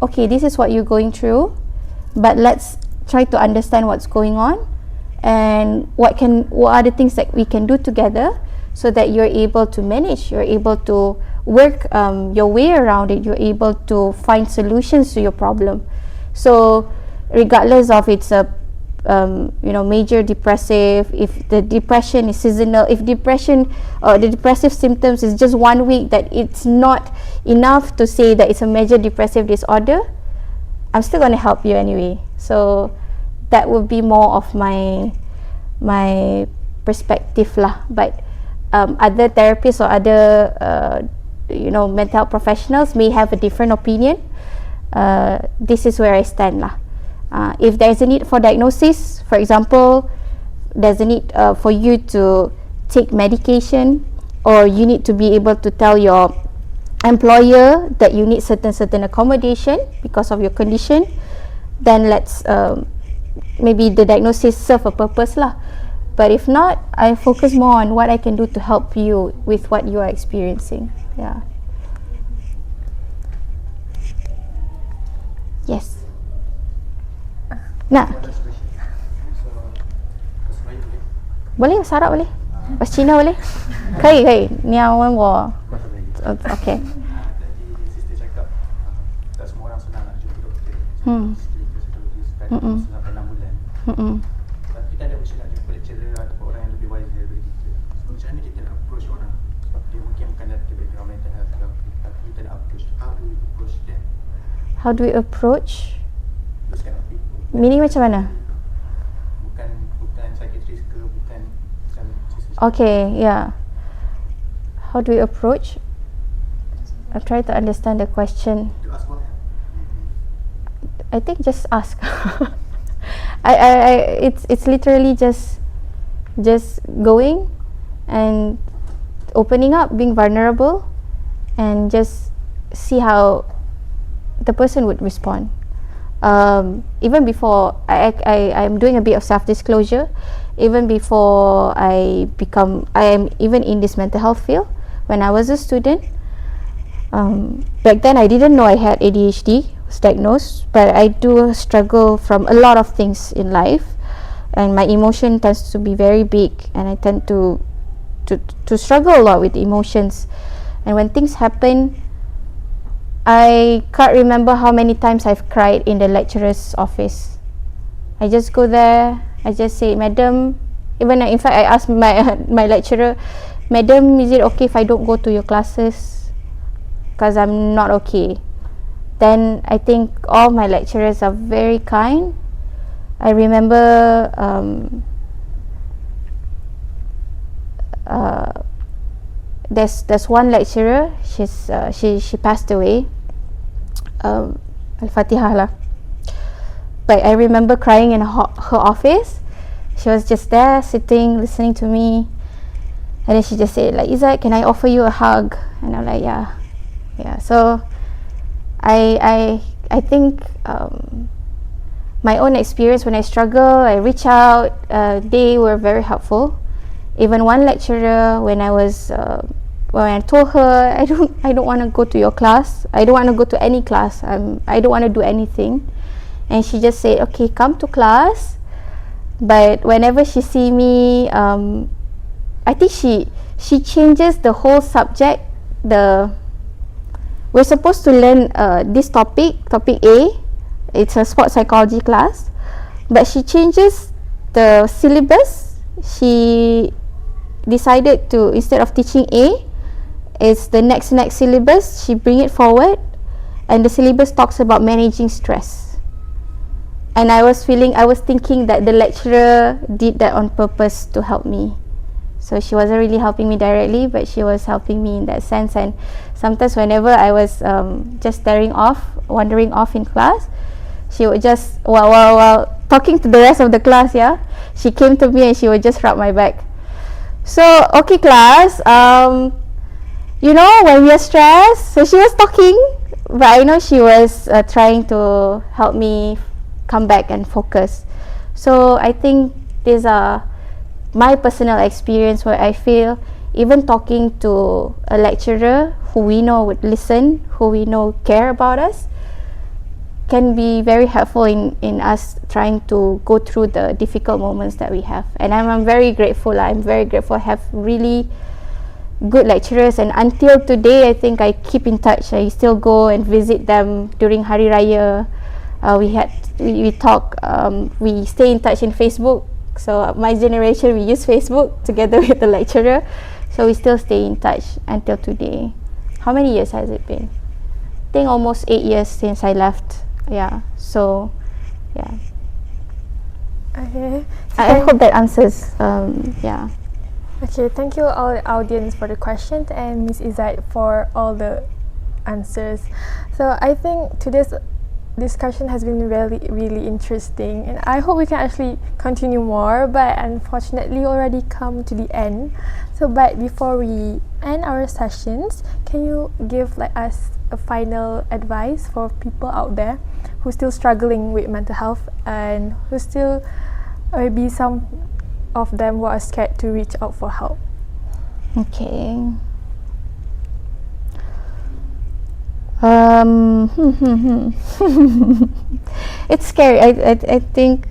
[SPEAKER 2] okay, this is what you're going through, but let's try to understand what's going on and what are the things that we can do together so that you're able to manage, you're able to work your way around it, you're able to find solutions to your problem. So regardless of it's a major depressive, if the depression is seasonal, if depression or the depressive symptoms is just 1 week, that it's not enough to say that it's a major depressive disorder, I'm still going to help you anyway. So that would be more of my perspective lah. But other therapists or other mental health professionals may have a different opinion. This is where I stand lah. If there's a need for diagnosis, for example, there's a need for you to take medication, or you need to be able to tell your employer that you need certain accommodation because of your condition, then let's maybe the diagnosis serve a purpose lah. But if not, I focus more on what I can do to help you with what you are experiencing. Yeah. Yes. Nak? Boleh, Sarap boleh. Bahasa Cina boleh? 可以可以，你要问我 OK.
[SPEAKER 7] Tadi sister cakap tak semua orang senang nak jumpa doktor. Psikologis kadang sampai 6 bulan. Tapi kita ada macam nak jumpa lecturer ataupun orang yang lebih wiser dari kita. So macam mana kita nak approach orang? Sebab dia mungkin bukan dari background mental health ke, tapi kita nak approach. How do we approach them?
[SPEAKER 2] How do we approach?
[SPEAKER 7] Those kind of people.
[SPEAKER 2] Meaning macam mana?
[SPEAKER 7] Bukan psychiatrist ke, bukan
[SPEAKER 2] Okay, yeah. How do we approach? I'm trying to understand the question.
[SPEAKER 7] to ask for help.
[SPEAKER 2] I think just ask. It's literally just going and opening up, being vulnerable, and just see how the person would respond. Even before I'm doing a bit of self-disclosure. Even before I am even in this mental health field. When I was a student, back then I didn't know I had ADHD, was diagnosed, but I do struggle from a lot of things in life, and my emotion tends to be very big, and I tend to struggle a lot with emotions. And when things happen, I can't remember how many times I've cried in the lecturer's office. I just go there, I just say, Madam, in fact I asked my lecturer, Madam, is it okay if I don't go to your classes because I'm not okay? Then I think all my lecturers are very kind. I remember there's one lecturer, she passed away, Al-Fatihah lah. But I remember crying in her office. She was just there sitting listening to me, and then she just said like, Izzat, can I offer you a hug? And I'm like, yeah. So I think my own experience when I struggle, I reach out, they were very helpful. Even one lecturer, when I told her I don't want to go to your class, I don't want to go to any class, I don't want to do anything, and she just said, okay, come to class. But whenever she see me, I think she changes the whole subject. We're supposed to learn this topic A. It's a sports psychology class, but she changes the syllabus. She decided to, instead of teaching A, it's the next syllabus. She bring it forward, and the syllabus talks about managing stress. And I was thinking that the lecturer did that on purpose to help me. So she wasn't really helping me directly, but she was helping me in that sense. And sometimes whenever I was just wandering off in class, she would just, while talking to the rest of the class, she came to me and she would just rub my back. So, okay class, when we are stressed, so she was talking, but I know she was trying to help me come back and focus. So I think these are my personal experience where I feel even talking to a lecturer who we know would listen, who we know care about us, can be very helpful in us trying to go through the difficult moments that we have. And I'm very grateful. I'm very grateful I have really good lecturers, and until today I think I keep in touch. I still go and visit them during Hari Raya. We talk, we stay in touch in Facebook. So my generation, we use Facebook together with the lecturer, so we still stay in touch until today. How many years has it been? I think almost 8 years since I left. So
[SPEAKER 1] Okay.
[SPEAKER 2] I hope that answers.
[SPEAKER 1] Okay, thank you all the audience for the questions and Miss Izzat for all the answers. So I think today's discussion has been really, really interesting, and I hope we can actually continue more, but unfortunately already come to the end. So but before we end our sessions, can you give us a final advice for people out there who still struggling with mental health, and who still, maybe some of them who are scared to reach out for help?
[SPEAKER 2] Okay. It's scary. I think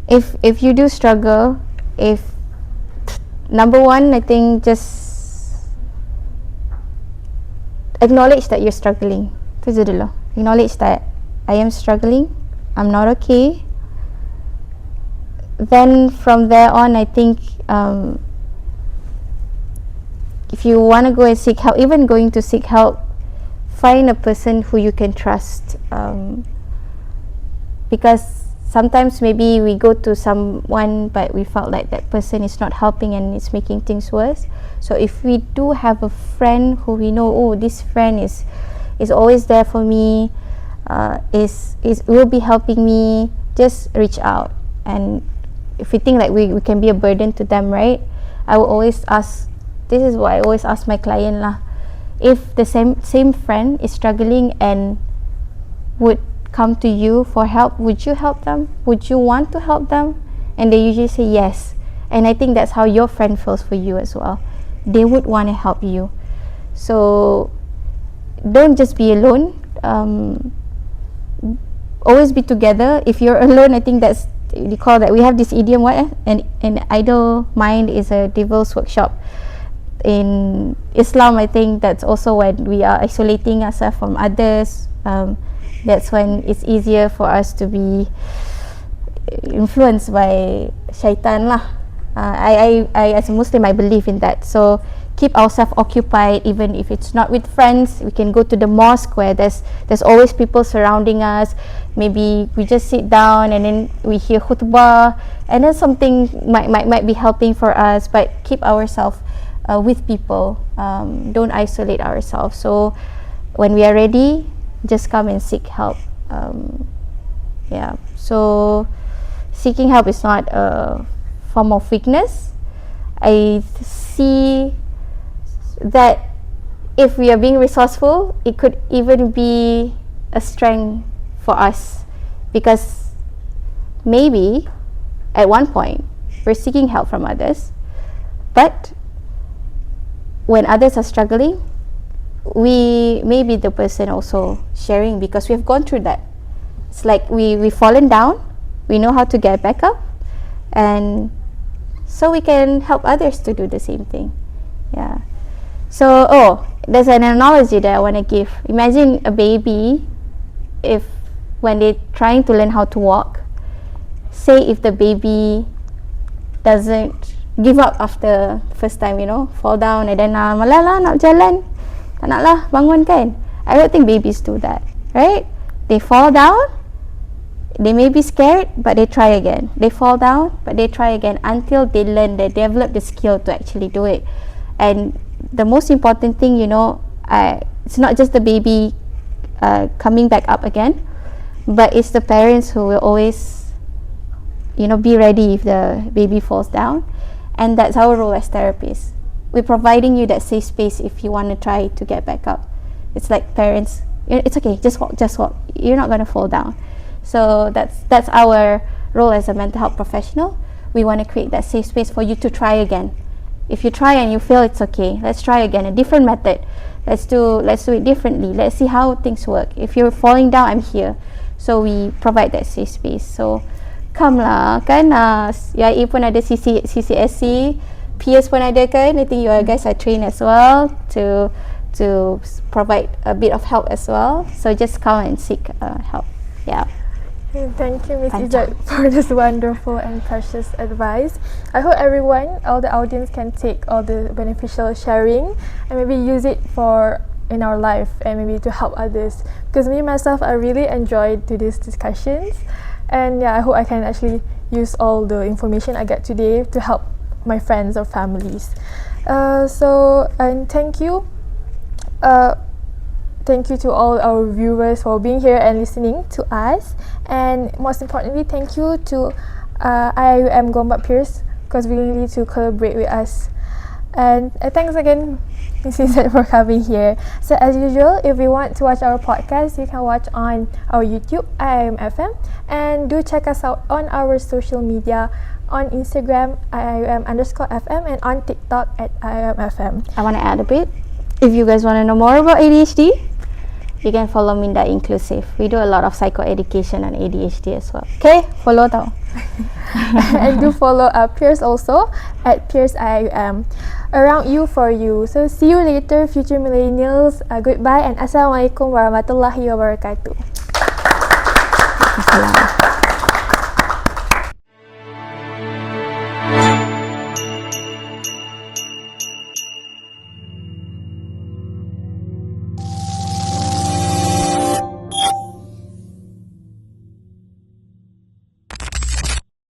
[SPEAKER 2] if you do struggle, number one, I think just acknowledge that you're struggling. Itu je dulu. Acknowledge that I am struggling, I'm not okay. Then from there on, I think if you want to go and seek help, even going to seek help, find a person who you can trust, because sometimes maybe we go to someone but we felt like that person is not helping and it's making things worse. So if we do have a friend who we know, oh, this friend is always there for me, will be helping me, just reach out. And if we think like we can be a burden to them, right, I will always ask, this is what I always ask my client lah, if the same friend is struggling and would come to you for help, would you help them? Would you want to help them? And they usually say yes. And I think that's how your friend feels for you as well. They would want to help you. So don't just be alone. Always be together. If you're alone, I think that's, you call that, we have this idiom, an idle mind is a devil's workshop. In Islam, I think that's also when we are isolating ourselves from others. That's when it's easier for us to be influenced by shaitan lah. I as a Muslim, I believe in that. So keep ourselves occupied, even if it's not with friends. We can go to the mosque where there's always people surrounding us. Maybe we just sit down and then we hear khutbah, and then something might be helping for us. But keep ourselves with people. Don't isolate ourselves. So when we are ready, just come and seek help. So seeking help is not a form of weakness. I see that if we are being resourceful, it could even be a strength for us, because maybe at one point we're seeking help from others, but when others are struggling, we may be the person also sharing, because we've gone through that. It's like we've fallen down, we know how to get back up, and so we can help others to do the same thing. Yeah. So, there's an analogy that I want to give. Imagine a baby, if when they're trying to learn how to walk, say if the baby doesn't give up after first time, fall down and then malah lah nak jalan, tak nak lah bangun kan. I don't think babies do that, right? They fall down, they may be scared, but they try again. They fall down, but they try again until they learn, they develop the skill to actually do it. And the most important thing, it's not just the baby coming back up again, but it's the parents who will always, be ready if the baby falls down. And that's our role as therapists. We're providing you that safe space if you want to try to get back up. It's like parents, it's okay, just walk. You're not going to fall down. So that's our role as a mental health professional. We want to create that safe space for you to try again. If you try and you fail, it's okay. Let's try again, a different method. Let's do it differently. Let's see how things work. If you're falling down, I'm here. So we provide that safe space. So come lah, kan? UIA pun ada CCSC, PS pun ada kan? I think you guys are trained as well to provide a bit of help as well. So just come and seek help. Yeah.
[SPEAKER 1] Thank you, Miss Izzat, for this wonderful and precious advice. I hope everyone, all the audience, can take all the beneficial sharing and maybe use it in our life and maybe to help others. Because me myself, I really enjoyed these discussions, and I hope I can actually use all the information I get today to help my friends or families. And thank you. Thank you to all our viewers for being here and listening to us. And most importantly, thank you to IIUM Gombak Peers, because willingly to collaborate with us. And thanks again, Ms. Izzat, for coming here. So as usual, if you want to watch our podcast, you can watch on our YouTube, IIUM-FM. And do check us out on our social media, on Instagram, IIUM_FM, and on TikTok at IIUM-FM.
[SPEAKER 2] I want to add a bit. If you guys want to know more about ADHD, you can follow Minda Inclusive. We do a lot of psycho-education on ADHD as well. Okay? Follow tau.
[SPEAKER 1] And do follow Peers also at Peers IIUM. Around you for you. So see you later, future millennials. Goodbye and Assalamualaikum warahmatullahi wabarakatuh.
[SPEAKER 2] Assalamualaikum.